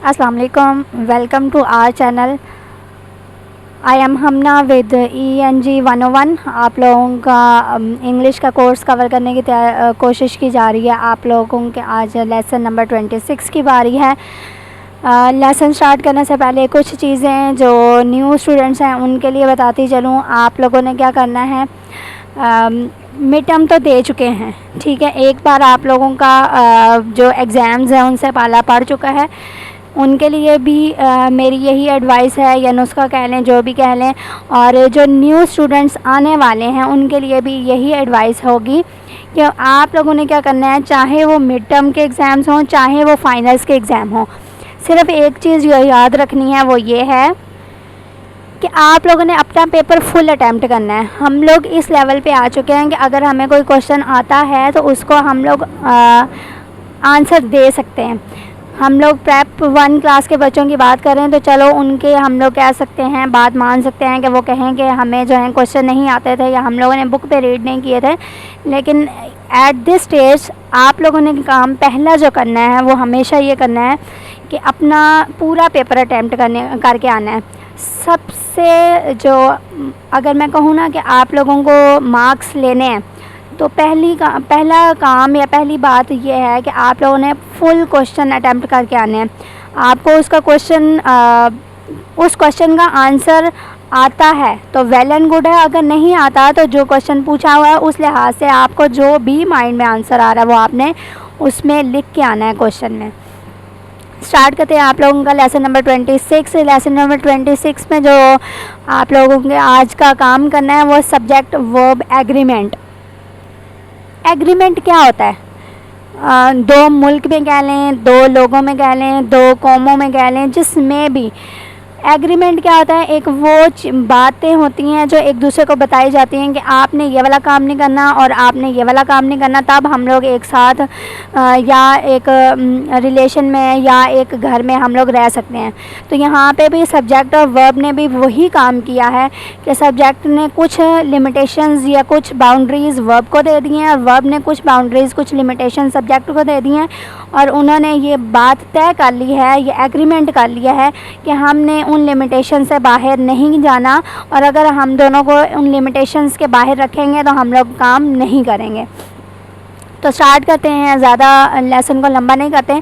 अस्सलाम वालेकुम, welcome to our channel. I am Hamna with ENG 101। आप लोगों का इंग्लिश का कोर्स कवर करने की कोशिश की जा रही है। आप लोगों के आज लेसन नंबर 26 की बारी है। लेसन स्टार्ट करने से पहले कुछ चीज़ें जो न्यू स्टूडेंट्स हैं उनके लिए बताती चलूँ। आप लोगों ने क्या करना है, मिड टर्म तो दे चुके हैं, ठीक है। एक बार आप लोगों का जो एग्ज़ाम्स हैं उनसे पाला पड़ चुका है। उनके लिए भी मेरी यही एडवाइस है, या नुस्खा कह लें, जो भी कह लें। और जो न्यू स्टूडेंट्स आने वाले हैं उनके लिए भी यही एडवाइस होगी कि आप लोगों ने क्या करना है, चाहे वो मिड टर्म के एग्ज़ाम्स हों, चाहे वो फाइनल्स के एग्ज़ाम हों, सिर्फ़ एक चीज़ याद रखनी है, वो ये है कि आप लोगों ने अपना पेपर फुल अटैम्प्ट करना है। हम लोग इस लेवल पे आ चुके हैं कि अगर हमें कोई क्वेश्चन आता है तो उसको हम लोग आंसर दे सकते हैं। हम लोग प्रेप 1 क्लास के बच्चों की बात करें तो चलो उनके हम लोग कह सकते हैं, बात मान सकते हैं कि वो कहें कि हमें जो है क्वेश्चन नहीं आते थे या हम लोगों ने बुक पे रीड नहीं किए थे। लेकिन एट दिस स्टेज आप लोगों ने काम पहला जो करना है वो हमेशा ये करना है कि अपना पूरा पेपर अटैम्प्ट करके आना है। सबसे जो अगर मैं कहूँ ना कि आप लोगों को मार्क्स लेने हैं तो पहला काम या पहली बात ये है कि आप लोगों ने फुल क्वेश्चन अटैम्प्ट करके आने हैं। आपको उसका उस क्वेश्चन का आंसर आता है तो वेल एंड गुड है। अगर नहीं आता तो जो क्वेश्चन पूछा हुआ है उस लिहाज से आपको जो भी माइंड में आंसर आ रहा है वो आपने उसमें लिख के आना है क्वेश्चन में। स्टार्ट करते हैं आप लोगों का लेसन नंबर 26। लेसन नंबर 26 में जो आप लोगों के आज का काम करना है वो सब्जेक्ट वर्ब एग्रीमेंट। एग्रीमेंट क्या होता है? दो मुल्क में कह लें, दो लोगों में कह लें, दो कौमों में कह लें, जिसमें भी एग्रीमेंट क्या होता है, एक वो बातें होती हैं जो एक दूसरे को बताई जाती हैं कि आपने ये वाला काम नहीं करना और आपने ये वाला काम नहीं करना, तब हम लोग एक साथ या एक रिलेशन में या एक घर में हम लोग रह सकते हैं। तो यहाँ पे भी सब्जेक्ट और वर्ब ने भी वही काम किया है कि सब्जेक्ट ने कुछ लिमिटेशंस या कुछ बाउंड्रीज़ वर्ब को दे दी हैं और वर्ब ने कुछ बाउंड्रीज़, कुछ लिमिटेशन सब्जेक्ट को दे दी हैं। और उन्होंने ये बात तय कर ली है, ये एग्रीमेंट कर लिया है कि हमने उन लिमिटेशन से बाहर नहीं जाना, और अगर हम दोनों को उन लिमिटेशंस के बाहर रखेंगे तो हम लोग काम नहीं करेंगे। तो स्टार्ट करते हैं, ज़्यादा लेसन को लंबा नहीं करते।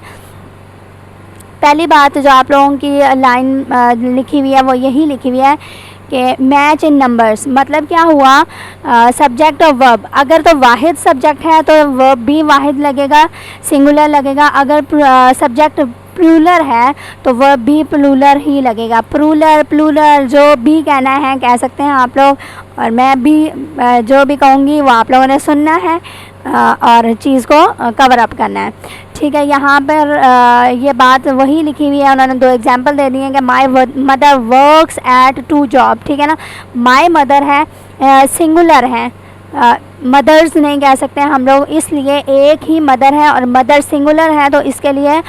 पहली बात जो आप लोगों की लाइन लिखी हुई है वो यही लिखी हुई है कि मैच इन नंबर्स। मतलब क्या हुआ, सब्जेक्ट और वर्ब, अगर तो वाहिद सब्जेक्ट है तो वर्ब भी वाहिद लगेगा, सिंगुलर लगेगा। अगर सब्जेक्ट प्लूरल है तो वर्ब भी प्लूरल ही लगेगा। प्लूरल जो भी कहना है कह सकते हैं आप लोग, और मैं भी जो भी कहूँगी वो आप लोगों ने सुनना है और चीज़ को कवर अप करना है, ठीक है। यहाँ पर ये बात वही लिखी हुई है। उन्होंने 2 एग्जांपल दे दिए हैं कि my mother works at 2 job, ठीक है ना। माय मदर है, सिंगुलर है, मदर्स नहीं कह सकते हैं हम लोग, इसलिए एक ही मदर है और मदर सिंगुलर है, तो इसके लिए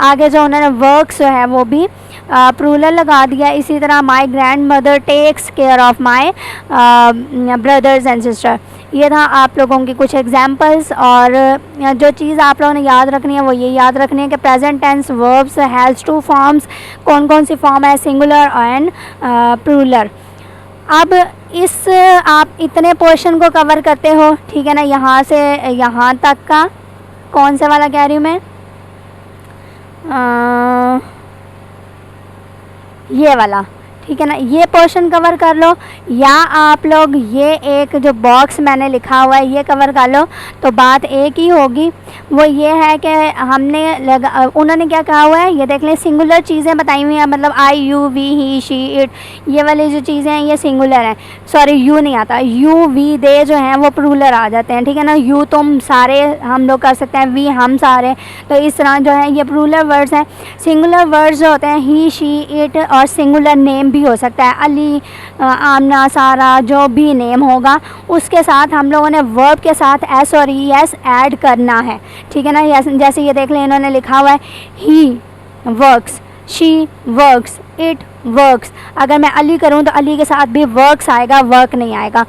आगे जो उन्होंने वर्क्स जो है वो भी प्लूरल लगा दिया। इसी तरह my grandmother takes care of my brothers and sister. ये था आप लोगों की कुछ एग्जांपल्स। और जो चीज़ आप लोगों ने याद रखनी है वो ये याद रखनी है कि present tense verbs has 2 forms. कौन कौन सी फॉर्म है? Singular and plural. अब इस आप इतने पोर्शन को कवर करते हो, ठीक है ना, यहाँ से यहाँ तक का। कौन से वाला कह रही हूँ मैं? ये वाला, ठीक है ना। ये पोर्शन कवर कर लो, या आप लोग ये एक जो बॉक्स मैंने लिखा हुआ है ये कवर कर लो, तो बात एक ही होगी। वो ये है कि उन्होंने क्या कहा हुआ है, ये देख लें, सिंगुलर चीज़ें बताई हुई हैं। मतलब I, you, we, he, she, it, ये वाली जो चीज़ें हैं ये सिंगुलर हैं। सॉरी, यू नहीं आता, यू, वी, दे जो हैं वो प्लूरल आ जाते हैं, ठीक है ना। यू तुम सारे हम लोग कर सकते हैं, वी हम सारे, तो इस तरह जो है ये प्लूरल वर्ड्स हैं। सिंगुलर वर्ड्स जो होते हैं ही, शी, इट, और सिंगुलर नेम भी हो सकता है, अली, आमना, सारा, जो भी नेम होगा उसके साथ हम लोगों ने वर्ब के साथ एस और ई एस ऐड करना है, ठीक है ना। जैसे ये देख लें, इन्होंने लिखा हुआ है he works, she works, it works. अगर मैं अली करूँ तो अली के साथ भी वर्क्स आएगा, वर्क नहीं आएगा।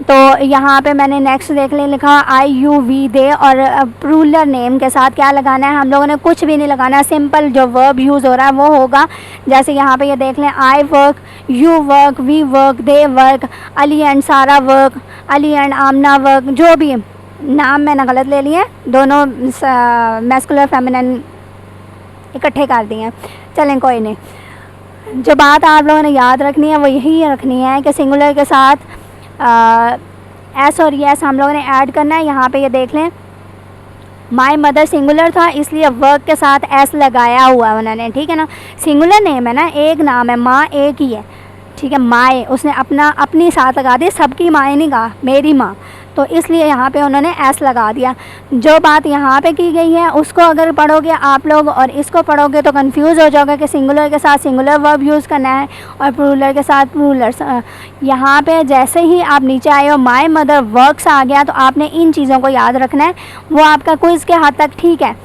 तो यहाँ पे मैंने नेक्स्ट देख लें, लिखा आई यू वी दे, और प्लूरल नेम के साथ क्या लगाना है, हम लोगों ने कुछ भी नहीं लगाना है, सिंपल जो वर्ब यूज़ हो रहा है वो होगा। जैसे यहाँ पे ये देख लें, I work, you work, we work, they work, Ali and Sara work, Ali and Amna work, जो भी नाम मैंने गलत ले लिए, दोनों मैस्कुलर फेमिनिन इकट्ठे कर दिए हैं, चलें कोई नहीं। जो बात आप लोगों ने याद रखनी है वो यही रखनी है कि सिंगुलर के साथ एस और यस हम लोगों ने ऐड करना है। यहाँ पे ये देख लें, माई मदर सिंगुलर था इसलिए वर्क के साथ एस लगाया हुआ है उन्होंने, ठीक है ना। सिंगुलर नेम है ना, एक नाम है, माँ एक ही है, ठीक है। माए उसने अपनी साथ लगा दी, सबकी माए नहीं कहा, मेरी माँ, तो इसलिए यहाँ पे उन्होंने एस लगा दिया। जो बात यहाँ पे की गई है उसको अगर पढ़ोगे आप लोग और इसको पढ़ोगे तो कंफ्यूज हो जाओगे कि सिंगुलर के साथ सिंगुलर वर्ब यूज़ करना है और प्लूरल के साथ प्लूरल। यहाँ पे जैसे ही आप नीचे आए हो माय मदर वर्क्स आ गया, तो आपने इन चीज़ों को याद रखना है, वो आपका क्विज़ के हद तक ठीक है।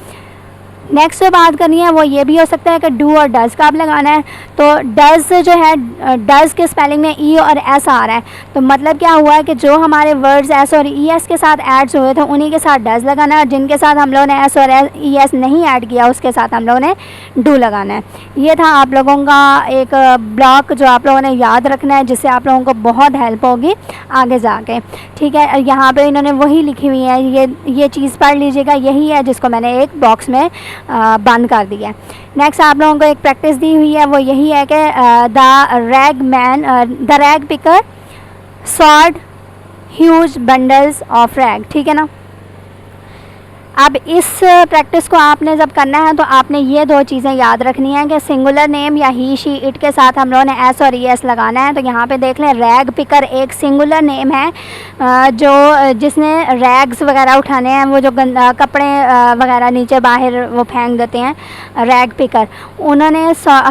नेक्स्ट जो बात करनी है वो ये भी हो सकता है कि डू और डज़ का आप लगाना है। तो डज़ जो है, डज़ के स्पेलिंग में ई और एस आ रहा है, तो मतलब क्या हुआ है कि जो हमारे वर्ड्स एस और ई एस के साथ ऐड्स हुए थे उन्हीं के साथ डज़ लगाना है, और जिनके साथ हम लोगों ने एस और ई एस नहीं ऐड किया उसके साथ हम लोगों ने डू लगाना है। ये था आप लोगों का एक ब्लॉक जो आप लोगों ने याद रखना है, जिससे आप लोगों को बहुत हेल्प होगी आगे जाके, ठीक है। यहाँ पे इन्होंने वही लिखी हुई है, ये चीज़ पढ़ लीजिएगा, यही है जिसको मैंने एक बॉक्स में बंद कर दिया। नेक्स्ट आप लोगों को एक प्रैक्टिस दी हुई है, वो यही है कि the rag picker sort huge bundles of rag, ठीक है ना। अब इस प्रैक्टिस को आपने जब करना है तो आपने ये दो चीज़ें याद रखनी है कि सिंगुलर नेम या ही शी इट के साथ हम लोगों ने एस और ई एस लगाना है। तो यहाँ पे देख लें, रैग पिकर एक सिंगुलर नेम है, जो जिसने रैग्स वगैरह उठाने हैं, वो जो कपड़े वगैरह नीचे बाहर वो फेंक देते हैं, रैग पिकर। उन्होंने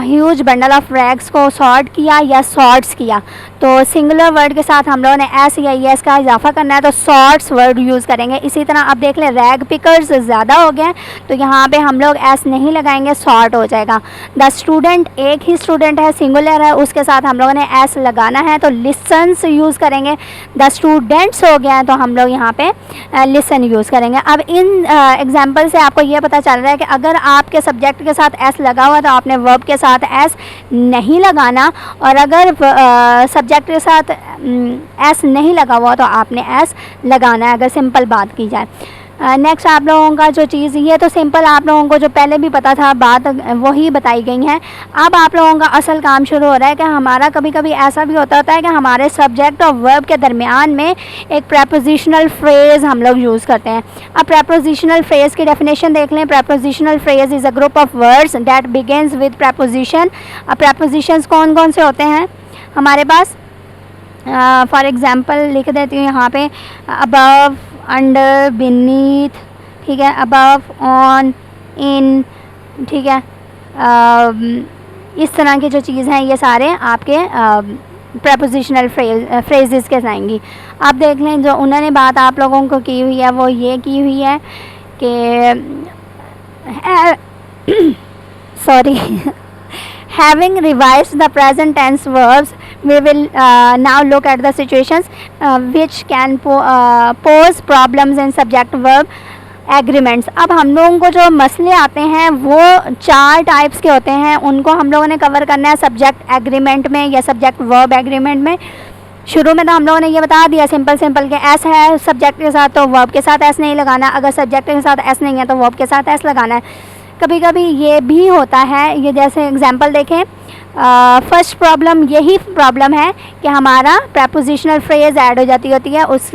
ह्यूज बंडल ऑफ रैग्स को सॉर्ट किया या सॉर्ट्स किया, तो सिंगुलर वर्ड के साथ हम लोगों ने एस या ई एस का इजाफा करना है, तो सॉर्ट्स वर्ड यूज़ करेंगे। इसी तरह आप देख लें, रैग पिकर ज़्यादा हो गए तो यहाँ पे हम लोग एस नहीं लगाएंगे, सॉर्ट हो जाएगा। द स्टूडेंट एक ही स्टूडेंट है, सिंगुलर है, उसके साथ हम लोगों ने एस लगाना है, तो लिसन्स यूज़ करेंगे। द स्टूडेंट्स हो गया तो हम लोग यहाँ पे लिसन यूज़ करेंगे। अब इन एग्जाम्पल से आपको ये पता चल रहा है कि अगर आपके सब्जेक्ट के साथ एस लगा हुआ तो आपने वर्ब के साथ एस नहीं लगाना, और अगर सब्जेक्ट के साथ एस नहीं लगा हुआ तो आपने एस लगाना है, अगर सिंपल बात की जाए। नेक्स्ट आप लोगों का जो चीज़, ये तो सिंपल आप लोगों को जो पहले भी पता था बात वही बताई गई हैं। अब आप लोगों का असल काम शुरू हो रहा है कि हमारा कभी कभी ऐसा भी होता है कि हमारे सब्जेक्ट और वर्ब के दरमियान में एक प्रेपोजिशनल फ्रेज़ हम लोग यूज़ करते हैं। अब प्रेपोजिशनल फ्रेज़ की डेफिनेशन देख लें। Prepositional phrase is a group of words that begins with preposition. अब प्रेपोजिशंस कौन कौन से होते हैं हमारे पास? फॉर एग्ज़ाम्पल लिख देती हूँ यहाँ पे, अबव, अंडर, बीनीथ, ठीक है, अबव, ऑन, इन, ठीक है। इस तरह की जो चीज़ हैं ये सारे आपके प्रेपोजिशनल फ्रेजेस के आएंगी। आप देख लें, जो उन्होंने बात आप लोगों को की हुई है वो ये की हुई है कि sorry having revised the present tense verbs, we will now look at the situations which can pose problems in subject verb agreements। अब हम लोगों को जो मसले आते हैं वो 4 टाइप्स के होते हैं, उनको हम लोगों ने कवर करना है सब्जेक्ट एग्रीमेंट में या सब्जेक्ट वर्ब एग्रीमेंट में। शुरू में तो हम लोगों ने ये बता दिया सिंपल के एस है सब्जेक्ट के साथ तो वर्ब के साथ एस नहीं लगाना, अगर सब्जेक्ट के साथ एस नहीं है तो वर्ब के साथ एस लगाना है। कभी कभी ये भी होता है, ये जैसे एग्जांपल देखें, फर्स्ट प्रॉब्लम यही प्रॉब्लम है कि हमारा प्रेपोजिशनल फ्रेज ऐड हो जाती होती है उस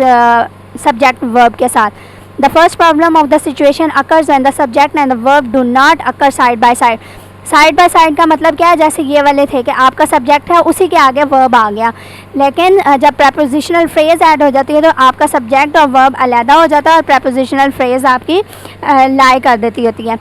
सब्जेक्ट वर्ब के साथ। The first problem of the situation occurs when the subject and the verb do not occur side by side. Side by side का मतलब क्या है? जैसे ये वाले थे कि आपका सब्जेक्ट है उसी के आगे वर्ब आ गया, लेकिन जब प्रेपोजिशनल फ्रेज ऐड हो जाती है तो आपका सब्जेक्ट और वर्ब अलहदा हो जाता है और प्रेपोजिशनल फ्रेज आपकी लाई कर देती होती है।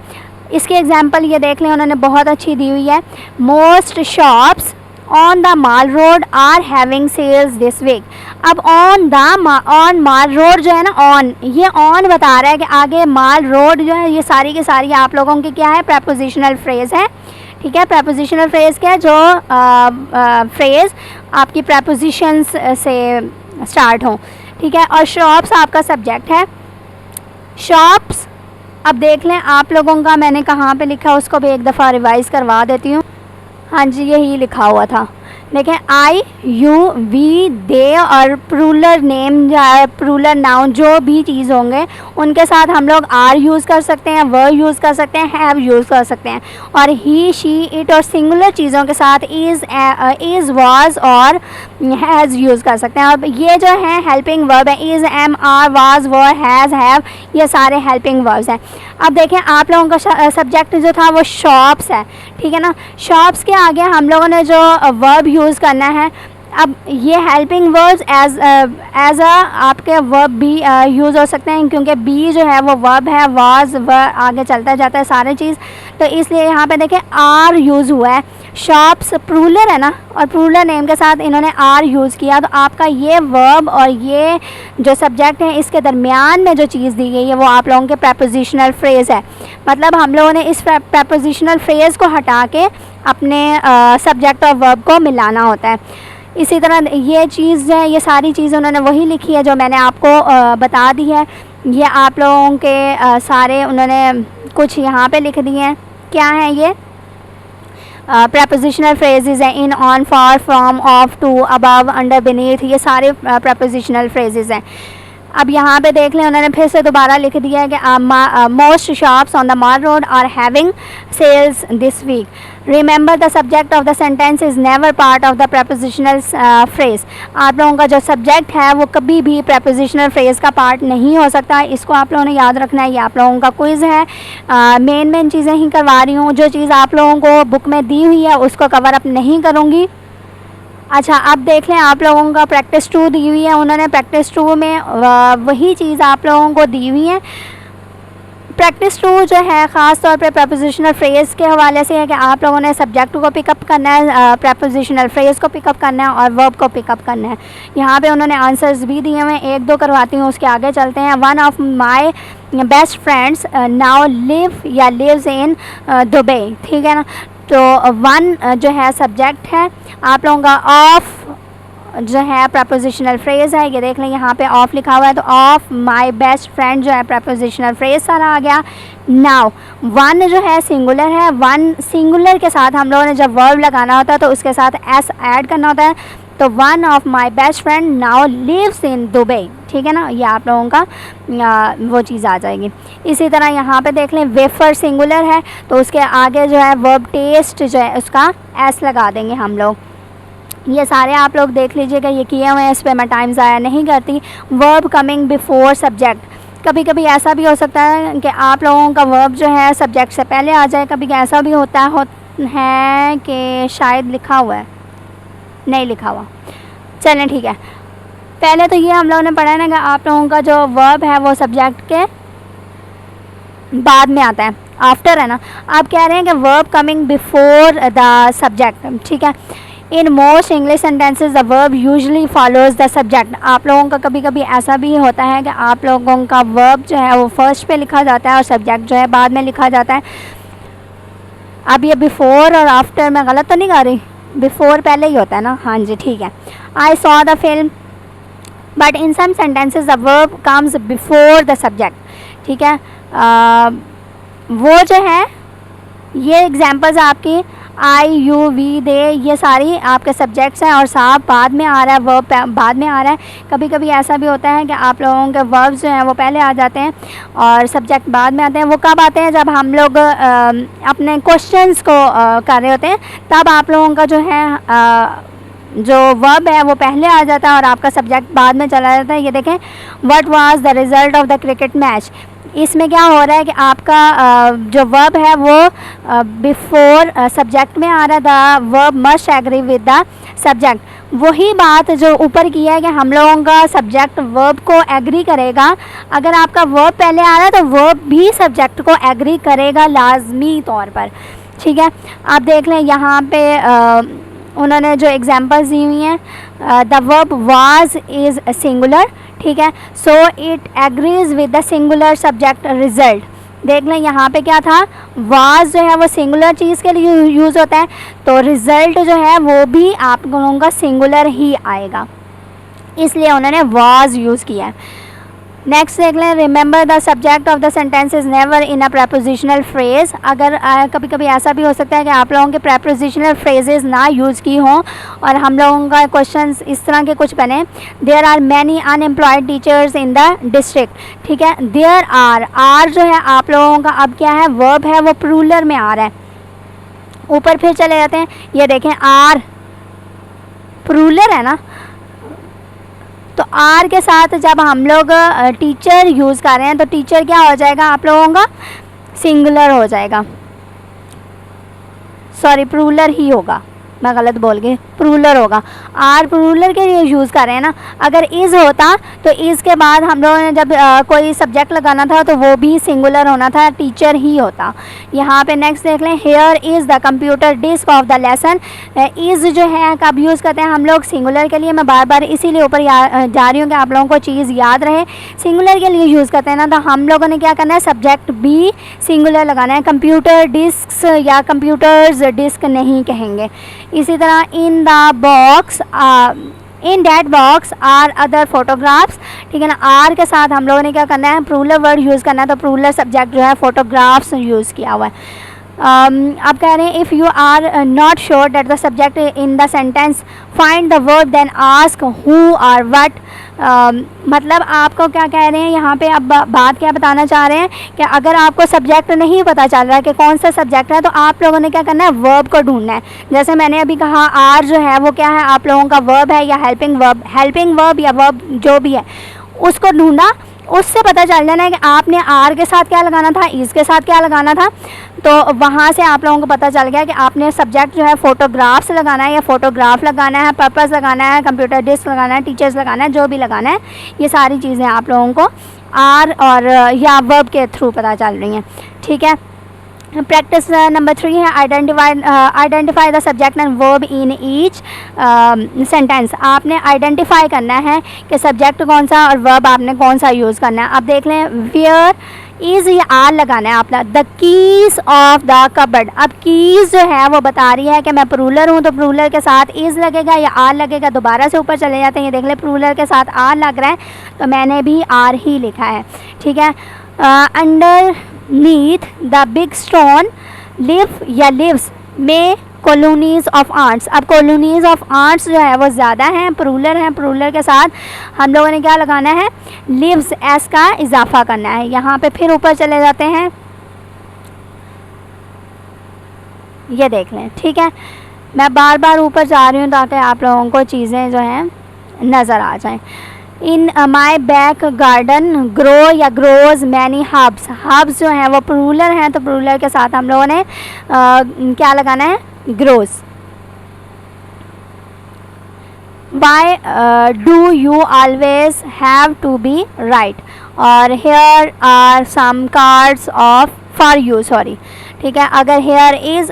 इसके एग्जांपल ये देख लें, उन्होंने बहुत अच्छी दी हुई है। Most shops on the mall road are having sales this week. अब ऑन माल रोड जो है ना, ऑन, ये ऑन बता रहा है कि आगे माल रोड जो है ये सारी की सारी आप लोगों की क्या है? प्रेपोजिशनल फ्रेज है, ठीक है। प्रेपोजिशनल फ्रेज क्या है? जो फ्रेज आपकी प्रेपोजिशंस से स्टार्ट हों, ठीक है। और शॉप्स आपका सब्जेक्ट है। शॉप्स, अब देख लें आप लोगों का मैंने कहाँ पे लिखा, उसको भी एक दफ़ा रिवाइज़ करवा देती हूँ। हाँ जी, यही लिखा हुआ था, देखें आई यू वी दे और प्लूरल नेम या प्लूरल नाउन जो भी चीज़ होंगे उनके साथ हम लोग आर यूज़ कर सकते हैं, वर यूज़ कर सकते हैं, हैव यूज़ कर सकते हैं। और ही शी इट और सिंगुलर चीज़ों के साथ इज़ वाज और हैज़ यूज़ कर सकते हैं। अब ये जो है हेल्पिंग वर्ब है, is am are was were has have, ये सारे हेल्पिंग वर्ब्स हैं। अब देखें आप लोगों का सब्जेक्ट जो था वो शॉप्स है, ठीक है ना। शॉप्स के आगे हम लोगों ने जो वर्ब यूज़ करना है, अब ये हेल्पिंग वर्ब्स एज अ आपके वर्ब भी यूज़ हो सकते हैं, क्योंकि बी जो है वो वर्ब है, वाज वर्ब आगे चलता जाता है सारे चीज़, तो इसलिए यहाँ पे देखें आर यूज़ हुआ है। शॉप्स प्लूरल है ना, और प्लूरल नेम के साथ इन्होंने आर यूज़ किया, तो आपका ये वर्ब और ये जो सब्जेक्ट है इसके दरमियान में जो चीज़ दी गई है वो आप लोगों के प्रपोजिशनल फ्रेज़ है। मतलब हम लोगों ने इस प्रपोजिशनल फ्रेज़ को हटा के अपने सब्जेक्ट और वर्ब को मिलाना होता है। इसी तरह ये चीज़ है, ये सारी चीज़ उन्होंने वही लिखी है जो मैंने आपको बता दी है। ये आप लोगों के सारे उन्होंने कुछ यहाँ पे लिख दिए हैं। क्या है ये? प्रपोजिशनल फ्रेजेस हैं, in, on, for, from, of, to, above, under, beneath, ये सारे प्रपोजिशनल फ्रेजेस हैं। अब यहाँ पे देख लें उन्होंने फिर से दोबारा लिख दिया है कि most shops on the mall road are having sales this week. Remember the subject of the sentence is never part of the prepositional phrase. आप लोगों का जो सब्जेक्ट है वो कभी भी प्रपोजिशनल फ्रेज़ का पार्ट नहीं हो सकता, इसको आप लोगों ने याद रखना है। ये आप लोगों का क्विज़ है, मेन चीज़ें ही करवा रही हूँ, जो चीज़ आप लोगों को बुक में दी हुई है उसको कवर अप नहीं करूँगी। अच्छा, अब देख लें आप लोगों का प्रैक्टिस 2 दी हुई है, उन्होंने प्रैक्टिस 2 में वही चीज़ आप लोगों को दी हुई है। प्रैक्टिस 2 जो है ख़ास तौर पे प्रपोजिशनल फ्रेज़ के हवाले से है कि आप लोगों ने सब्जेक्ट को पिकअप करना है, प्रपोजिशनल फ्रेज़ को पिकअप करना है और वर्ब को पिकअप करना है। यहाँ पे उन्होंने आंसर्स भी दिए हुए हैं, 1-2 करवाती हूँ, उसके आगे चलते हैं। One of my best friends now lives in Dubai, ठीक है ना। तो वन जो है सब्जेक्ट है, आप लोगों का ऑफ जो है प्रपोजिशनल फ्रेज़ है। ये देख लें यहाँ पे ऑफ लिखा हुआ है, तो ऑफ माय बेस्ट फ्रेंड जो है प्रपोजिशनल फ्रेज़ सारा आ गया। नाउ वन जो है सिंगुलर है, वन सिंगुलर के साथ हम लोगों ने जब वर्ब लगाना होता है तो उसके साथ एस ऐड करना होता है, तो one of my best friend now lives in Dubai, ठीक है ना। ये आप लोगों का वो चीज़ आ जाएगी। इसी तरह यहाँ पे देख लें वेफर सिंगुलर है, तो उसके आगे जो है वर्ब टेस्ट जो है उसका एस लगा देंगे हम लोग। ये सारे आप लोग देख लीजिएगा, ये किए हुए हैं, इस पर मैं टाइम ज़ाया नहीं करती। वर्ब कमिंग बिफोर सब्जेक्ट, कभी कभी ऐसा भी हो सकता है कि आप लोगों का वर्ब जो है सब्जेक्ट से पहले आ जाए, कभी ऐसा भी होता है कि शायद लिखा हुआ है, नहीं लिखा हुआ, चलें ठीक है। पहले तो ये हम लोगों ने पढ़ा है ना कि आप लोगों का जो वर्ब है वो सब्जेक्ट के बाद में आता है, आफ्टर है ना। आप कह रहे हैं कि verb coming before the subject, ठीक है। In most English sentences the verb usually follows the subject. आप लोगों का कभी कभी ऐसा भी होता है कि आप लोगों का वर्ब जो है वो फर्स्ट पे लिखा जाता है और सब्जेक्ट जो है बाद में लिखा जाता है। अब ये बिफोर और आफ्टर में गलत तो नहीं कर रही? बिफोर पहले ही होता है ना, हाँ जी ठीक है। I saw the film, but in some sentences the verb comes before the subject, ठीक है। वो जो है ये एग्जांपल्स आपकी आई यू वी दे, ये सारी आपके सब्जेक्ट्स हैं और साहब बाद में आ रहा है, वर्ब बाद में आ रहा है। कभी कभी ऐसा भी होता है कि आप लोगों के वर्ब्स जो हैं वो पहले आ जाते हैं और सब्जेक्ट बाद में आते हैं। वो कब आते हैं? जब हम लोग अपने क्वेश्चंस को कर रहे होते हैं, तब आप लोगों का जो है जो वर्ब है वो पहले आ जाता है और आपका सब्जेक्ट बाद में चला जाता है। ये देखें, what was the result of the cricket match. इसमें क्या हो रहा है कि आपका जो वर्ब है वो बिफोर सब्जेक्ट में आ रहा है, the verb must agree with the subject. वही बात जो ऊपर की है कि हम लोगों का सब्जेक्ट वर्ब को एग्री करेगा। अगर आपका वर्ब पहले आ रहा है तो वर्ब भी सब्जेक्ट को एग्री करेगा लाजमी तौर पर, ठीक है। आप देख लें यहाँ पे उन्होंने जो एग्जांपल्स दी हुई हैं, the verb was is singular, ठीक है, so it agrees with the singular subject result. देख लें यहाँ पे क्या था, वाज जो है वो सिंगुलर चीज़ के लिए यूज़ होता है, तो रिज़ल्ट जो है वो भी आप लोगों का सिंगुलर ही आएगा। इसलिए उन्होंने वाज यूज़ किया है। नेक्स्ट देख लें, remember the subject of the sentence is never in a prepositional phrase. अगर कभी कभी ऐसा भी हो सकता है कि आप लोगों के प्रपोजिशनल फ्रेजेस ना यूज़ की हों और हम लोगों का क्वेश्चन इस तरह के कुछ बने, there are many unemployed teachers in the district. ठीक है, देयर आर जो है आप लोगों का अब क्या है, वर्ब है, वो प्लूरल में आ रहा है। ऊपर फिर चले जाते हैं, ये देखें आर प्लूरल है ना, तो आर के साथ जब हम लोग टीचर यूज़ कर रहे हैं तो टीचर क्या हो जाएगा आप लोगों का, सिंगुलर हो जाएगा, सॉरी प्लूरल ही होगा, मैं गलत बोल गई, प्लूरल होगा। आर प्लूरल के लिए यूज़ कर रहे हैं ना। अगर इज़ होता तो इज़ के बाद हम लोगों ने जब कोई सब्जेक्ट लगाना था तो वो भी सिंगुलर होना था, टीचर ही होता। यहाँ पे नेक्स्ट देख लें, here is the computer disk of the lesson. Is जो है कब यूज़ करते हैं हम लोग, सिंगुलर के लिए। मैं बार बार इसीलिए ऊपर जा रही हूँ कि आप लोगों को चीज़ याद रहे। सिंगुलर के लिए यूज़ करते हैं ना, तो हम लोगों ने क्या करना है, सब्जेक्ट भी सिंगुलर लगाना है। कंप्यूटर डिस्क या कंप्यूटर्स डिस्क नहीं कहेंगे। इसी तरह in the box, in that box are other photographs. ठीक है ना, आर के साथ हम लोगों ने क्या करना है, प्लूरल वर्ड यूज़ करना है, तो प्लूरल सब्जेक्ट जो है फोटोग्राफ्स यूज़ किया हुआ है। अब कह रहे हैं if you are not sure that the subject in the sentence find the verb then ask who और व्हाट। मतलब आपको क्या कह रहे हैं यहाँ पे, अब बात क्या बताना चाह रहे हैं कि अगर आपको सब्जेक्ट नहीं पता चल रहा है कि कौन सा सब्जेक्ट है, तो आप लोगों ने क्या करना है, वर्ब को ढूंढना है। जैसे मैंने अभी कहा आर जो है वो क्या है आप लोगों का वर्ब है या हेल्पिंग वर्ब या वर्ब जो भी है उसको ढूंढा, उससे पता चल जाना है कि आपने आर के साथ क्या लगाना था, इज़ के साथ क्या लगाना था। तो वहाँ से आप लोगों को पता चल गया कि आपने सब्जेक्ट जो है फोटोग्राफ्स लगाना है या फोटोग्राफ लगाना है, पर्पस लगाना है, कंप्यूटर डिस्क लगाना है, टीचर्स लगाना है, जो भी लगाना है, ये सारी चीज़ें आप लोगों को आर और या वर्ब के थ्रू पता चल रही हैं। ठीक है, प्रैक्टिस नंबर 3 है identify the subject and verb in each sentence. आपने आइडेंटिफाई करना है कि सब्जेक्ट कौन सा और वर्ब आपने कौन सा यूज़ करना है। अब देख लें, वेयर इज़ या आर लगाना है आपने, the keys of the cupboard. अब कीज़ जो है वो बता रही है कि मैं प्लूरल हूँ, तो प्लूरल के साथ इज़ लगेगा या आर लगेगा। दोबारा से ऊपर चले जाते हैं, ये देख लें प्लूरल के साथ आर लग रहा है, तो मैंने भी आर ही लिखा है। ठीक है, underneath the big stone live या लिव्स में कॉलोनीज़ ऑफ आर्ट्स। अब कॉलोनीज़ ऑफ आर्ट्स जो है वो ज़्यादा हैं, प्लूरल हैं, प्लूरल के साथ हम लोगों ने क्या लगाना है, लिव्स एस का इजाफा करना है। यहाँ पे फिर ऊपर चले जाते हैं, ये देख लें। ठीक है, मैं बार बार ऊपर जा रही हूँ ताकि आप लोगों को चीज़ें जो हैं नज़र आ जाएं। इन माई बैक गार्डन ग्रो या ग्रोज मैनी हब्स। हब्स जो हैं वो प्लूरल हैं, तो प्लूरल के साथ हम लोगों ने क्या लगाना है, grows. Why do you always have to be right, और here are some cards of for you, sorry. ठीक है, अगर here is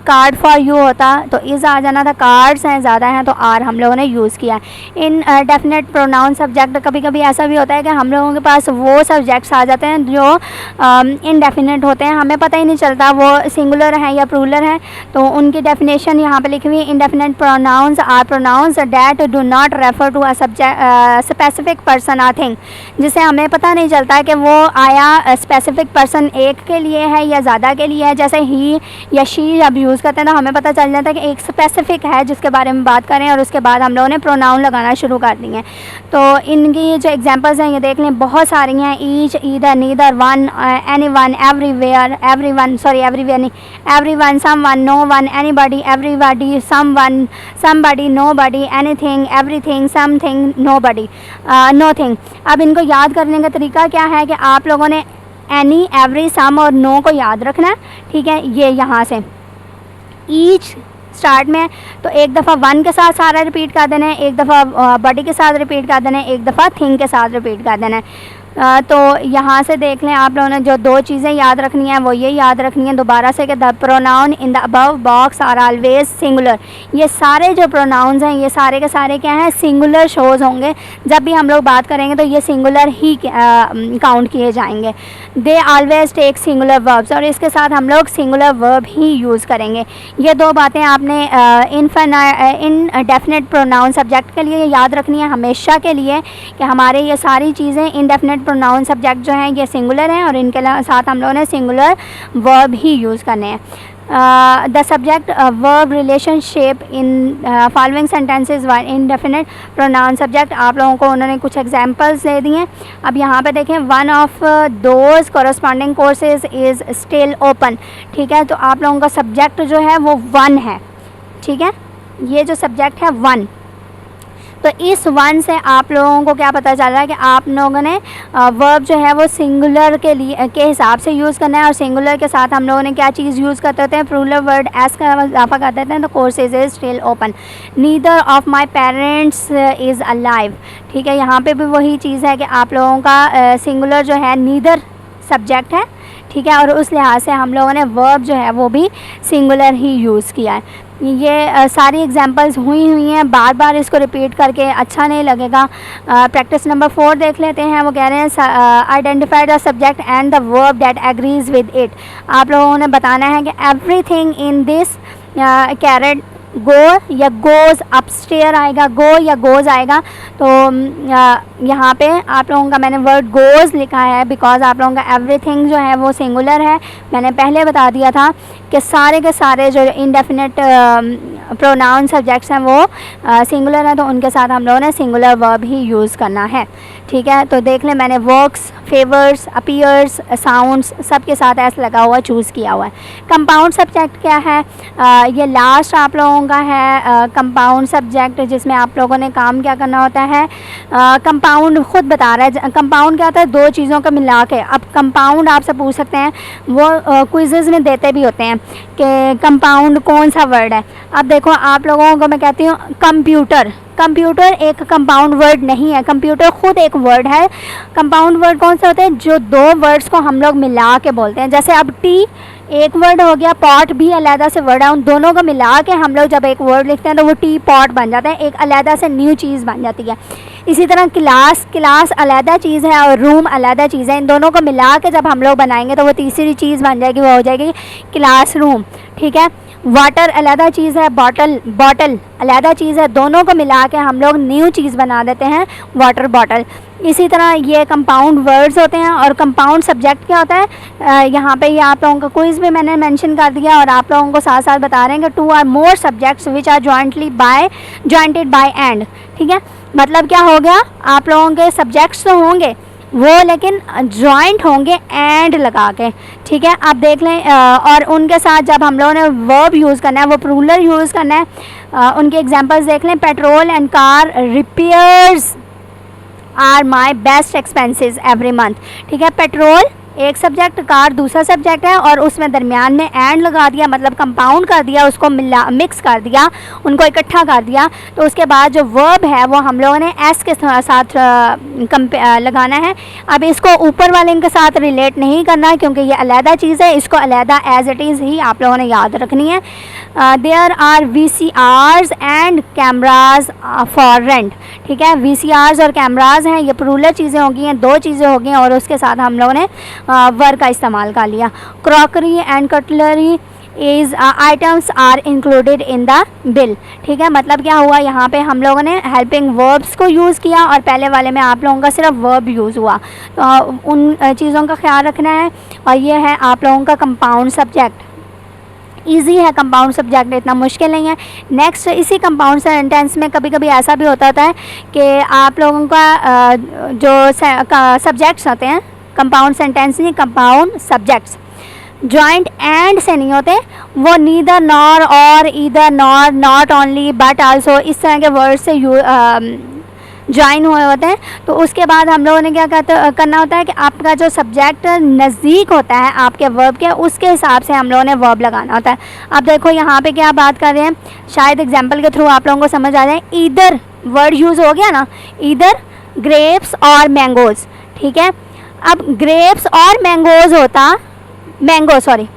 card for you होता तो इज़ आ जाना था, कार्ड्स हैं ज़्यादा हैं तो आर हम लोगों ने यूज़ किया। इन डेफिनेट प्रोनाउन सब्जेक्ट, कभी कभी ऐसा भी होता है कि हम लोगों के पास वो सब्जेक्ट्स आ जाते हैं जो इनडेफिनेट होते हैं, हमें पता ही नहीं चलता वो सिंगुलर हैं या प्लूरल हैं। तो उनकी डेफिनेशन यहाँ पे लिखी हुई है, indefinite pronouns are pronouns that do not refer to a specific person or thing, जिससे हमें पता नहीं चलता कि वो आया स्पेसिफिक पर्सन एक के लिए है या ज़्यादा के लिए है। जैसे ही या शी जब यूज़ करते हैं तो हमें पता चल जाता है कि एक स्पेसिफिक है जिसके बारे में बात करें, और उसके बाद हम लोगों ने प्रोनाउन लगाना शुरू कर दिए हैं। तो इनकी जो एग्जांपल्स हैं ये देख लें, बहुत सारी हैं, each, either, neither, one, any one, everywhere, everyone, sorry everywhere नहीं, everyone, someone, no one, anybody, everybody, someone, somebody, nobody, anything, everything, something, nobody, nothing. अब इनको याद करने का तरीका क्या है कि आप लोगों ने एनी, एवरी, सम और नो को याद रखना है। ठीक है, ये यहाँ से ईच स्टार्ट में तो एक दफ़ा वन के साथ सारा रिपीट कर देना है, एक दफ़ा बॉडी के साथ रिपीट कर देना है, एक दफ़ा थिंग के साथ रिपीट कर देना है। तो यहाँ से देख लें आप लोगों ने जो दो चीज़ें याद रखनी है वो ये याद रखनी है दोबारा से कि the pronoun in the above box are always singular. ये सारे जो प्रोनाउंस हैं ये सारे के सारे क्या हैं, सिंगुलर शोज़ होंगे। जब भी हम लोग बात करेंगे तो ये सिंगुलर ही काउंट किए जाएंगे। They always take singular verbs, और इसके साथ हम लोग सिंगुलर वर्ब ही यूज़ करेंगे। ये दो बातें आपने इनडेफिनेट प्रोनाउन सब्जेक्ट के लिए याद रखनी है हमेशा के लिए कि हमारे ये सारी चीज़ें इनडेफिनेट प्रोनाउन सब्जेक्ट जो हैं ये सिंगुलर हैं और इनके साथ हम लोगों ने सिंगुलर वर्ब ही यूज़ करने हैं। The subject verb relationship in following sentences were indefinite pronoun subject, आप लोगों को उन्होंने कुछ एग्जांपल्स दे दिए हैं। अब यहाँ पे देखें, one of those corresponding courses is still open. ठीक है, तो आप लोगों का सब्जेक्ट जो है वो वन है। ठीक है, ये जो सब्जेक्ट है वन, तो इस वन से आप लोगों को क्या पता चल रहा है कि आप लोगों ने वर्ब जो है वो सिंगुलर के लिए के हिसाब से यूज़ करना है। और सिंगुलर के साथ हम लोगों ने क्या चीज़ यूज़ करते होते हैं, प्लूरल वर्ड एस का इजाफा कर देते हैं। तो courses is still open. Neither of my parents is alive. ठीक है, यहाँ पे भी वही चीज़ है कि आप लोगों का सिंगुलर जो है नीदर सब्जेक्ट है। ठीक है, और उस लिहाज से हम लोगों ने वर्ब जो है वो भी सिंगुलर ही यूज़ किया है। ये सारी एग्जांपल्स हुई हैं, बार बार इसको रिपीट करके अच्छा नहीं लगेगा। प्रैक्टिस नंबर 4 देख लेते हैं। वो कह रहे हैं identify the subject and the verb that agrees with it. आप लोगों ने बताना है कि एवरीथिंग इन दिस कैरेट गो या गोज़ अपस्टेयर आएगा, गो या गोज़ आएगा। तो यहाँ पे आप लोगों का मैंने वर्ड गोज़ लिखा है बिकॉज आप लोगों का एवरीथिंग जो है वो सिंगुलर है। मैंने पहले बता दिया था कि सारे के सारे जो इनडेफिनेट प्रोनाउन सब्जेक्ट्स हैं वो सिंगुलर हैं, तो उनके साथ हम लोगों ने सिंगुलर वर्ब ही यूज़ करना है। ठीक है, तो देख लें, मैंने वर्क्स, फेवर्स, अपीयर्स, साउंड्स सब के साथ ऐसा लगा हुआ चूज़ किया हुआ है। कंपाउंड सब्जेक्ट क्या है, ये लास्ट आप लोगों का है कंपाउंड सब्जेक्ट, जिसमें आप लोगों ने काम क्या करना होता है। कंपाउंड खुद बता रहा है, कंपाउंड क्या होता है, दो चीज़ों को मिला के। अब कंपाउंड आपसे पूछ सकते हैं, वो क्विज़ेज़ में देते भी होते हैं कि कंपाउंड कौन सा वर्ड है। अब देखो, आप लोगों को मैं कहती हूँ कंप्यूटर, कंप्यूटर एक कंपाउंड वर्ड नहीं है, कंप्यूटर खुद एक वर्ड है। कंपाउंड वर्ड कौन सा होता है, जो दो वर्ड्स को हम लोग मिला के बोलते हैं। जैसे अब टी एक वर्ड हो गया, पॉट भी अलहदा से वर्ड है, उन दोनों को मिला के हम लोग जब एक वर्ड लिखते हैं तो वो टी पॉट बन जाता है, एक अलहदा से न्यू चीज़ बन जाती है। इसी तरह क्लास, क्लास अलहदा चीज़ है और रूम अलहदा चीज़ है। इन दोनों को मिला के जब हम लोग बनाएंगे तो वो तीसरी चीज़ बन जाएगी, वो हो जाएगी क्लासरूम। ठीक है, वाटर अलहदा चीज़ है, बॉटल, बॉटल अलहदा चीज़ है, दोनों को मिला के हम लोग न्यू चीज़ बना देते हैं, वाटर बॉटल। इसी तरह ये कंपाउंड वर्ड्स होते हैं। और कंपाउंड सब्जेक्ट क्या होता है, यहाँ पे ये आप लोगों का क्विज़ भी मैंने मेंशन कर दिया और आप लोगों को साथ साथ बता रहे हैं कि 2 और more subjects which are jointed by and. ठीक है, मतलब क्या हो गया, आप लोगों के सब्जेक्ट्स तो होंगे वो लेकिन जॉइंट होंगे एंड लगा के। ठीक है, आप देख लें, और उनके साथ जब हम लोगों ने वर्ब यूज़ करना है वो प्लूरल यूज़ करना है। उनके एग्जांपल्स देख लें, petrol and car repairs are my best expenses every month. ठीक है, पेट्रोल एक सब्जेक्ट, कार दूसरा सब्जेक्ट है, और उसमें दरमियान में एंड लगा दिया, मतलब कंपाउंड कर दिया, उसको मिक्स कर दिया, उनको इकट्ठा कर दिया। तो उसके बाद जो वर्ब है वो हम लोगों ने एस के साथ लगाना है। अब इसको ऊपर वाले के साथ रिलेट नहीं करना क्योंकि ये अलहदा चीज़ है, इसको अलहदा एज इट इज़ ही आप लोगों ने याद रखनी है। There are VCRs and cameras for rent. ठीक है, VCRs और कैमराज हैं, ये प्लूरल चीज़ें होगी हैं, दो चीज़ें होगी और उसके साथ हम लोगों ने वर्ब का इस्तेमाल कर लिया। Crockery and cutlery is items are included in the bill. ठीक है, मतलब क्या हुआ, यहाँ पे हम लोगों ने हेल्पिंग वर्ब्स को यूज़ किया और पहले वाले में आप लोगों का सिर्फ वर्ब यूज़ हुआ। तो उन चीज़ों का ख्याल रखना है। और ये है आप लोगों का कंपाउंड सब्जेक्ट। ईजी है कंपाउंड सब्जेक्ट, इतना मुश्किल नहीं है। नेक्स्ट, इसी कंपाउंड सेंटेंस में कभी कभी ऐसा भी होता है कि आप लोगों का जो सब्जेक्ट्स होते हैं, कंपाउंड सेंटेंस नहीं, कंपाउंड सब्जेक्ट्स जॉइंट एंड से नहीं होते, वो नीदर नॉर और either nor, not only but also, इस तरह के वर्ड से ज्वाइन हुए होते हैं। तो उसके बाद हम लोगों ने क्या करना होता है कि आपका जो सब्जेक्ट नज़दीक होता है आपके वर्ब के, उसके हिसाब से हम लोगों ने वर्ब लगाना होता है। अब देखो यहाँ पे क्या बात कर रहे हैं, शायद एग्जांपल के थ्रू आप लोगों को समझ आ जाए। ईदर वर्ड यूज़ हो गया ना, ईदर ग्रेप्स और मैंगोज़। ठीक है, अब ग्रेप्स और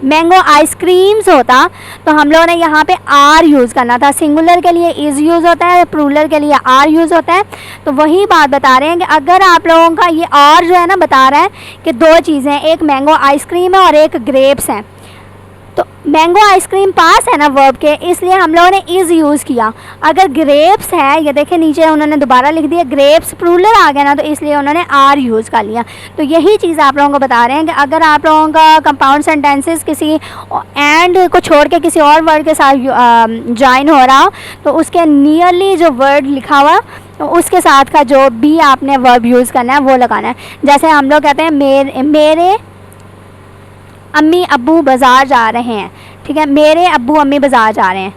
मैंगो आइसक्रीम्स होता तो हम लोगों ने यहाँ पे आर यूज़ करना था। सिंगुलर के लिए इज़ यूज़ होता है, प्लूरल के लिए आर यूज़ होता है। तो वही बात बता रहे हैं कि अगर आप लोगों का ये और जो है ना बता रहा है कि दो चीज़ें, एक मैंगो आइसक्रीम है और एक ग्रेप्स हैं, तो मैंगो आइसक्रीम पास है ना वर्ब के, इसलिए हम लोगों ने इज़ यूज़ किया। अगर ग्रेप्स है, ये देखें नीचे उन्होंने दोबारा लिख दिया ग्रेप्स, प्लूरल आ गया ना, तो इसलिए उन्होंने आर यूज़ कर लिया। तो यही चीज़ आप लोगों को बता रहे हैं कि अगर आप लोगों का कंपाउंड सेंटेंसेस किसी एंड को छोड़ के किसी और वर्ड के साथ ज्वाइन हो रहा हो, तो उसके नियरली जो वर्ड लिखा हुआ तो उसके साथ का जो भी आपने वर्ब यूज़ करना है वो लगाना है। जैसे हम लोग कहते हैं मेरे अम्मी अब्बू बाज़ार जा रहे हैं, ठीक है, मेरे अब्बू अम्मी बाज़ार जा रहे हैं।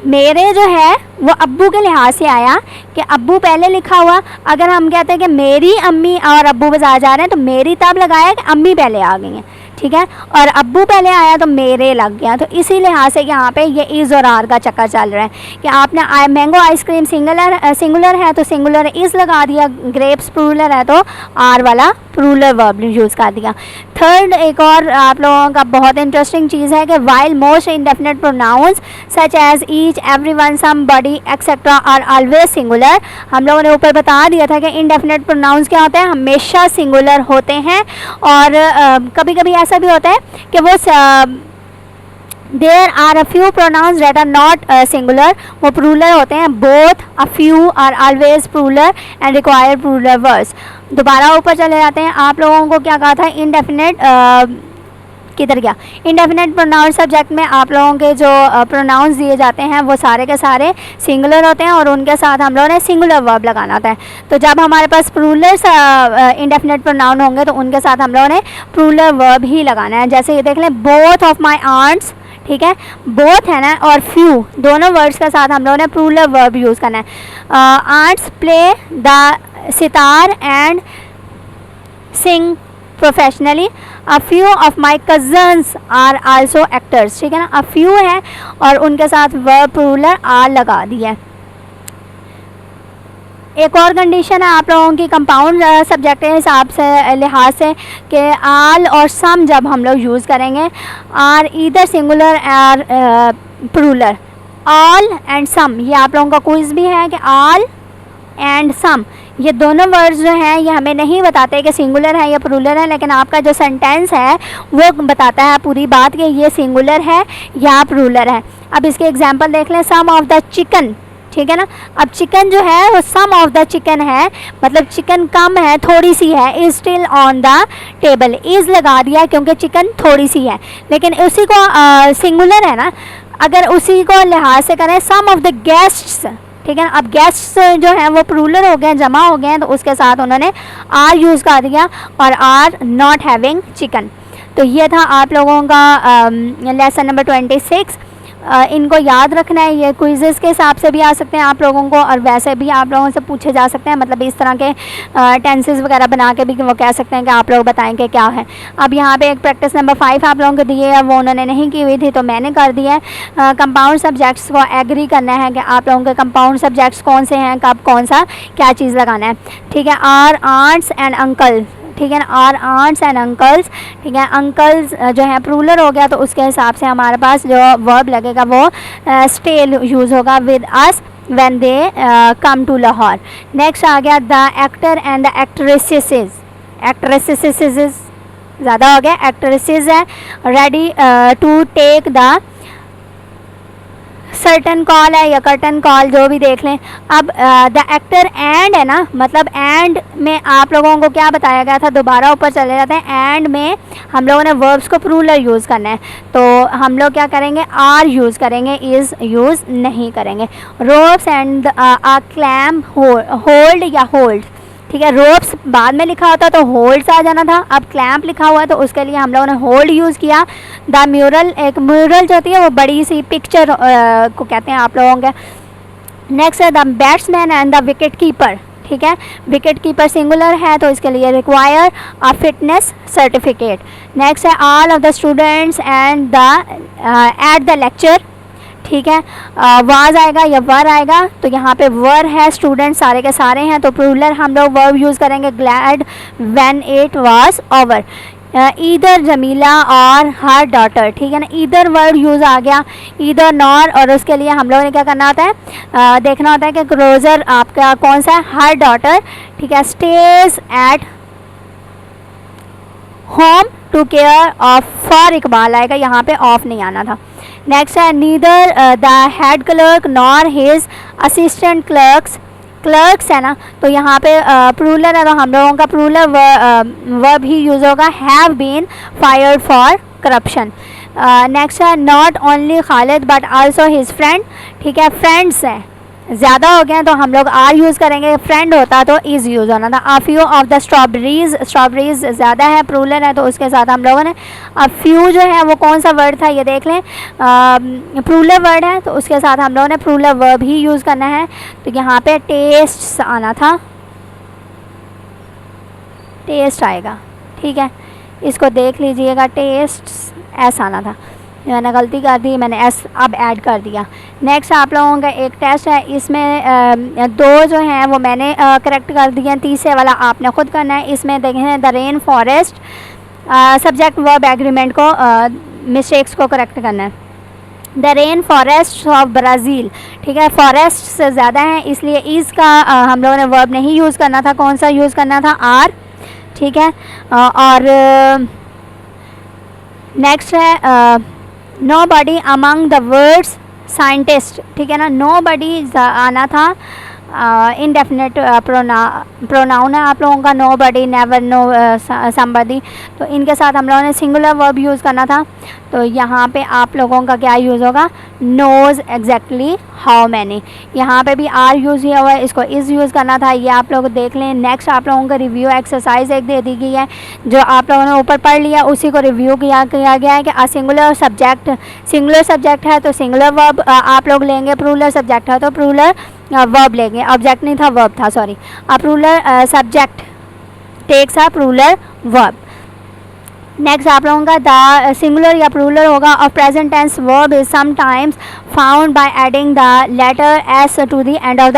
मेरे जो है वो अब्बू के लिहाज से आया कि अब्बू पहले लिखा हुआ। अगर हम कहते हैं कि मेरी अम्मी और अब्बू बाज़ार जा रहे हैं, तो मेरी तब लगाया कि अम्मी पहले आ गई हैं, ठीक है, और अब्बू पहले आया तो मेरे लग गया। तो इसी लिहाज से यहाँ पे ये इज़ और आर का चक्कर चल रहा है कि आपने मैंगो आइसक्रीम सिंगुलर है तो सिंगुलर इज़ लगा दिया, ग्रेप्स प्लूरल है तो आर वाला प्लूरल वर्ब यूज़ कर दिया। थर्ड एक और आप लोगों का बहुत इंटरेस्टिंग चीज़ है कि while most indefinite pronouns such as each, everyone, somebody etcetera are always singular. हम लोगों ने ऊपर बता दिया था कि इंडेफिनिट प्रोनाउंस क्या होते हैं, हमेशा सिंगुलर होते हैं। और कभी कभी ऐसा भी होता है कि वो there are a few pronouns that are not singular, वो प्लूरल होते हैं। Both, a few are always plural and require plural words. दोबारा ऊपर चले जाते हैं। आप लोगों को क्या कहा था, इंडेफिनिट किधर गया, इंडेफिनिट प्रोनाउन सब्जेक्ट में आप लोगों के जो प्रोनाउंस दिए जाते हैं वो सारे के सारे सिंगुलर होते हैं और उनके साथ हम लोगों ने सिंगुलर वर्ब लगाना होता है। तो जब हमारे पास प्लूरल इंडेफिनिट प्रोनाउन होंगे तो उनके साथ हम लोगों ने प्लूरल वर्ब ही लगाना है। जैसे ये देख लें, बोथ ऑफ माई आंट्स, ठीक है, बोथ है ना, और फ्यू दोनों वर्ड्स के साथ हम लोगों ने प्लूरल वर्ब यूज़ करना है। Ants play the sitar and sing professionally, a few of my cousins are also actors, ठीक है ना, अ फ्यू है और उनके साथ वर्ब प्लूरल आर लगा दिया। एक और कंडीशन है आप लोगों की कंपाउंड सब्जेक्ट के हिसाब से लिहाज से कि आल और सम जब हम लोग यूज़ करेंगे, are either singular or plural, all and some. ये आप लोगों का क्विज़ भी है कि ऑल एंड सम ये दोनों वर्ड्स जो हैं ये हमें नहीं बताते कि सिंगुलर है या प्लूरल है, लेकिन आपका जो सेंटेंस है वो बताता है पूरी बात कि ये सिंगुलर है या प्लूरल है। अब इसके एग्जांपल देख लें, सम ऑफ द चिकन, ठीक है ना। अब चिकन जो है वो सम ऑफ द चिकन है, मतलब चिकन कम है, थोड़ी सी है। Is still on the table, is लगा दिया क्योंकि चिकन थोड़ी सी है, लेकिन उसी को सिंगुलर है ना, अगर उसी को लिहाज से करें सम ऑफ द गेस्ट्स, ठीक है ना। अब गेस्ट्स जो हैं वो प्लूरल हो गए, जमा हो गए हैं, तो उसके साथ उन्होंने आर यूज़ कर दिया और आर नॉट हैविंग चिकन। तो ये था आप लोगों का लेसन नंबर 26। इनको याद रखना है। ये क्विज़ेस के हिसाब से भी आ सकते हैं आप लोगों को और वैसे भी आप लोगों से पूछे जा सकते हैं, मतलब इस तरह के टेंसेस वगैरह बना के भी वो कह सकते हैं कि आप लोग बताएं कि क्या है। अब यहाँ पे एक प्रैक्टिस नंबर 5 आप लोगों को दी है, वो उन्होंने नहीं की हुई थी तो मैंने कर दी है। कंपाउंड सब्जेक्ट्स को एग्री करना है कि आप लोगों के कंपाउंड सब्जेक्ट्स कौन से हैं, कब कौन सा क्या चीज़ लगाना है, ठीक है। आर आंट्स एंड अंकल, ठीक है ना, आर आंट्स एंड अंकल्स, ठीक है। अंकल्स जो है प्लूरल हो गया तो उसके हिसाब से हमारे पास जो वर्ब लगेगा वो स्टे यूज़ होगा with us when they come to Lahore. Next आ गया the actor and the actresses, actresses ज़्यादा हो गया, एक्ट्रेसेस है ready to take the certain call है या कर्टन कॉल, जो भी देख लें। अब द एक्टर एंड है ना, मतलब एंड में आप लोगों को क्या बताया गया था, दोबारा ऊपर चले जाते हैं। एंड में हम लोगों ने वर्ब्स को प्लूरल यूज़ करना है तो हम लोग क्या करेंगे, आर यूज़ करेंगे, इज़ यूज़ नहीं करेंगे। Ropes and a clamp hold या होल्ड, ठीक है। रोप्स बाद में लिखा होता तो होल्ड्स आ जाना था, अब क्लैम्प लिखा हुआ है तो उसके लिए हम लोगों ने होल्ड यूज़ किया। द म्यूरल, एक म्यूरल जो होती है वो बड़ी सी पिक्चर को कहते हैं आप लोगों के। नेक्स्ट है the batsman and the wicket keeper, ठीक है। विकेट कीपर सिंगुलर है तो इसके लिए require a fitness certificate. Next है all of the students and the at the lecture, ठीक है, वाज आएगा या वर आएगा, तो यहाँ पे वर है, स्टूडेंट सारे के सारे हैं, तो प्लूरल हम लोग वर्ब यूज़ करेंगे glad when it was over. Either Jamila और हर डॉटर, ठीक है ना, ईदर वर्ड यूज़ आ गया, ईदर नॉर, और उसके लिए हम लोगों ने क्या करना होता है, देखना होता है कि क्लोजर आपका कौन सा है, हर डॉटर, ठीक है, stays at home to care of, for Iqbal आएगा, यहाँ पे ऑफ नहीं आना था। नेक्स्ट है neither the head clerk nor his assistant clerks, clerks है ना, तो यहाँ पे प्लूरल है, तो हम लोगों का प्लूरल वर्ब ही यूज़ होगा, have been fired for corruption. Next है not only Khalid but also his friend, ठीक है, फ्रेंड्स है, ज़्यादा हो गए तो हम लोग आर यूज़ करेंगे, फ्रेंड होता तो इज़ यूज़ होना था। अ few of the strawberries, strawberries ज़्यादा है, प्लूरल है, तो उसके साथ हम लोगों ने अ फ्यू जो है वो कौन सा वर्ड था ये देख लें, प्लूरल वर्ड है, तो उसके साथ हम लोगों ने प्लूरल वर्ब ही यूज़ करना है, तो यहाँ पे टेस्ट आना था, टेस्ट आएगा, ठीक है, इसको देख लीजिएगा, टेस्ट ऐसा आना था, मैंने गलती कर दी, मैंने एस अब ऐड कर दिया। नेक्स्ट आप लोगों का एक टेस्ट है, इसमें दो जो हैं वो मैंने करेक्ट कर दिए हैं, तीसरे वाला आपने ख़ुद करना है। इसमें देखें the rain forest, subject verb agreement को मिस्टेक्स को करेक्ट करना है। The rain forest of Brazil, ठीक है, फॉरेस्ट से ज़्यादा है इसलिए इस का हम लोगों ने वर्ब नहीं यूज़ करना था, कौन सा यूज़ करना था, आर, ठीक है। और नेक्स्ट है nobody among the words scientist, ठीक है ना, नोबडी आना था, इनडेफिनेट प्रोनाउन है आप लोगों का, नोबडी, नेवर, नो, समबडी, तो इनके साथ हम लोगों ने सिंगुलर वर्ब यूज़ करना था, तो यहाँ पे आप लोगों का क्या यूज़ होगा, नोज़ एग्जैक्टली हाउ मैनी, यहाँ पे भी आर यूज़ हुआ है, इसको इज़ यूज़ करना था, ये आप लोग देख लें। नेक्स्ट आप लोगों को रिव्यू एक्सरसाइज एक दे दी गई है, जो आप लोगों ने ऊपर पढ़ लिया उसी को रिव्यू किया गया है कि सिंगुलर सब्जेक्ट है तो सिंगुलर वर्ब आप लोग लेंगे, प्लूरल सब्जेक्ट है तो प्लूरल वर्ब लेंगे, ऑब्जेक्ट नहीं था वर्ब था, sorry, plural subject takes a plural verb. Next आप लोगों का द सिंगुलर या प्लूरल होगा और present tense verb is sometimes found by adding the letter s to the end of the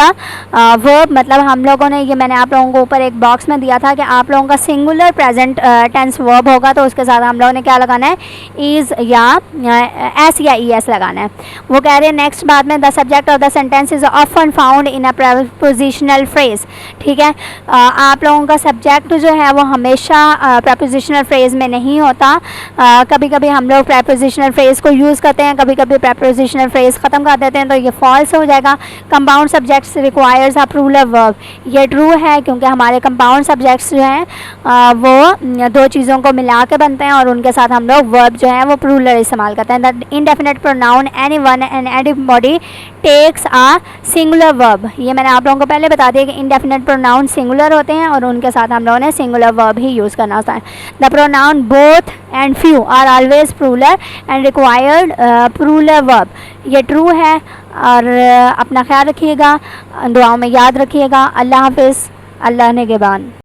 verb, मतलब हम लोगों ने ये मैंने आप लोगों को ऊपर एक बॉक्स में दिया था कि आप लोगों का सिंगुलर प्रेजेंट टेंस वर्ब होगा तो उसके साथ हम लोगों ने क्या लगाना है, इज़ या एस या ई एस लगाना है। वो कह रहे हैं नेक्स्ट बाद में the subject of the sentence is often found in a prepositional phrase, ठीक है, आप लोगों का सब्जेक्ट जो है वो हमेशा प्रपोजिशनल फ्रेज में नहीं होता, कभी कभी हम लोग प्रपोजिशनल फ्रेज को यूज़ करते हैं, कभी कभी प्रपोजिशनल फ्रेज ख़त्म कर देते हैं, तो ये फॉल्स हो जाएगा। Compound subjects requires a plural verb, ये ट्रू है क्योंकि हमारे कंपाउंड सब्जेक्ट्स जो हैं वो दो चीज़ों को मिला के बनते हैं और उनके साथ हम लोग वर्ब जो है वो प्लूरल इस्तेमाल करते हैं। The indefinite pronoun anyone and anybody takes a singular verb, ये मैंने आप लोगों को पहले बता दिया कि इनडेफिनेट प्रोनाउन सिंगुलर होते हैं और उनके साथ हम लोगों ने सिंगुलर वर्ब ही यूज़ करना होता है। The pronoun both and few are always plural and required plural verb, ये ट्रू है। और अपना ख्याल रखिएगा, दुआओं में याद रखिएगा। अल्लाह हाफिज़, अल्लाह निगहबान।